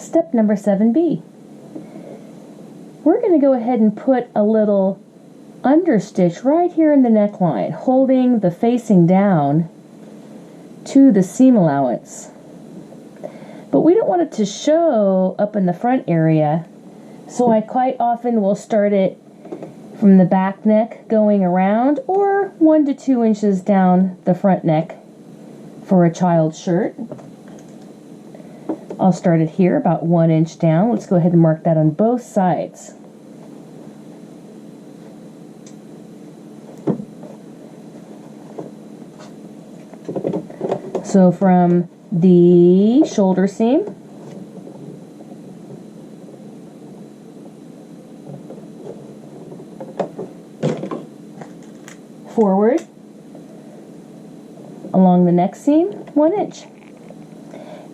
step number 7B. We're going to go ahead and put a little understitch right here in the neckline, holding the facing down to the seam allowance. But we don't want it to show up in the front area, so I quite often will start it from the back neck going around, or 1 to 2 inches down the front neck for a child's shirt. I'll start it here about 1 inch down. Let's go ahead and mark that on both sides. So from the shoulder seam forward along the neck seam 1 inch.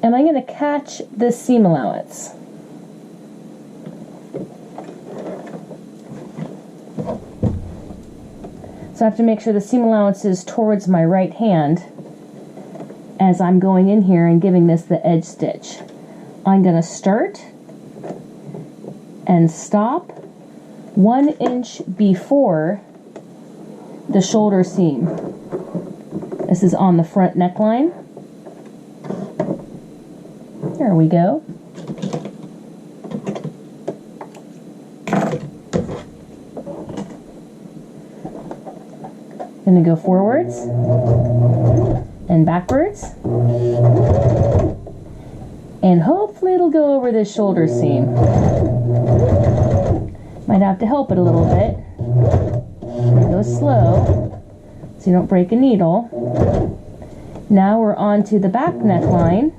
And I'm going to catch this seam allowance. So I have to make sure the seam allowance is towards my right hand as I'm going in here and giving this the edge stitch. I'm going to start and stop 1 inch before the shoulder seam. This is on the front neckline. There we go. Going to go forwards and backwards, and hopefully it'll go over this shoulder seam. Might have to help it a little bit. Go slow so you don't break a needle. Now we're on to the back neckline.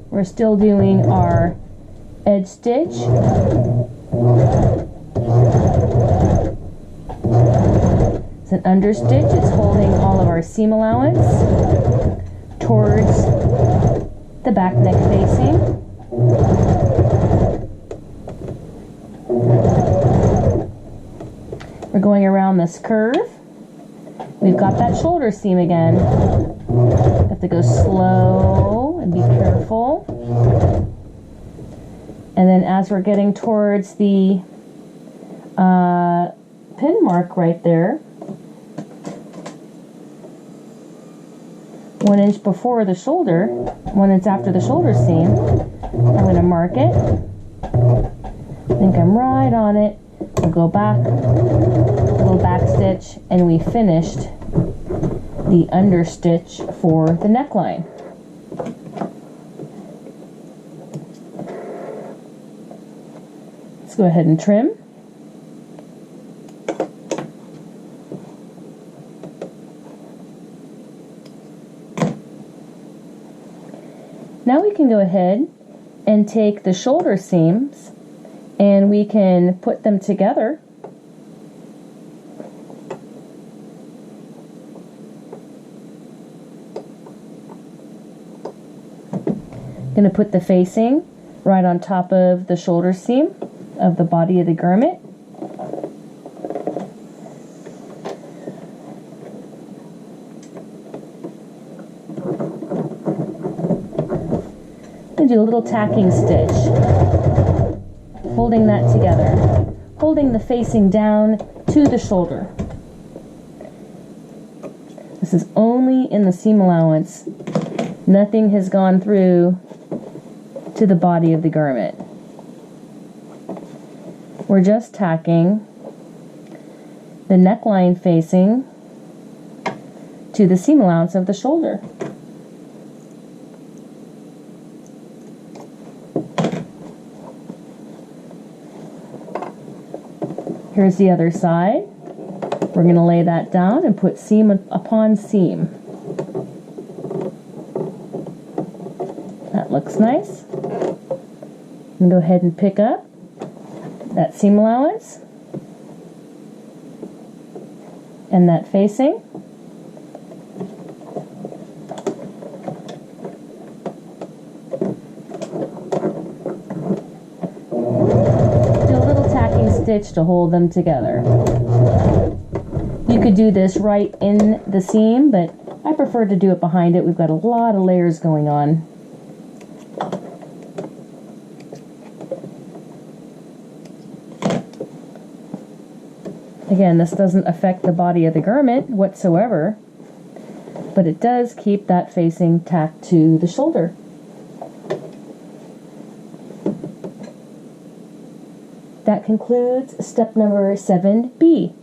We're still doing our edge stitch. It's an understitch. It's holding all of our seam allowance towards the back neck facing. We're going around this curve. We've got that shoulder seam again. Have to go slow and be careful. And then as we're getting towards the pin mark right there, 1 inch before the shoulder, 1 inch after the shoulder seam, I'm going to mark it. I think I'm right on it. We'll go back, little back stitch, and we finished the understitch for the neckline. Let's go ahead and trim. Now we can go ahead and take the shoulder seams and we can put them together. Going to put the facing right on top of the shoulder seam of the body of the garment. And do a little tacking stitch, holding that together, holding the facing down to the shoulder. This is only in the seam allowance. Nothing has gone through to the body of the garment. We're just tacking the neckline facing to the seam allowance of the shoulder. Here's the other side. We're going to lay that down and put seam upon seam. That looks nice. And go ahead and pick up that seam allowance and that facing. Stitch to hold them together. You could do this right in the seam, but I prefer to do it behind it. We've got a lot of layers going on. Again, this doesn't affect the body of the garment whatsoever, but it does keep that facing tacked to the shoulder. That concludes step number 7B.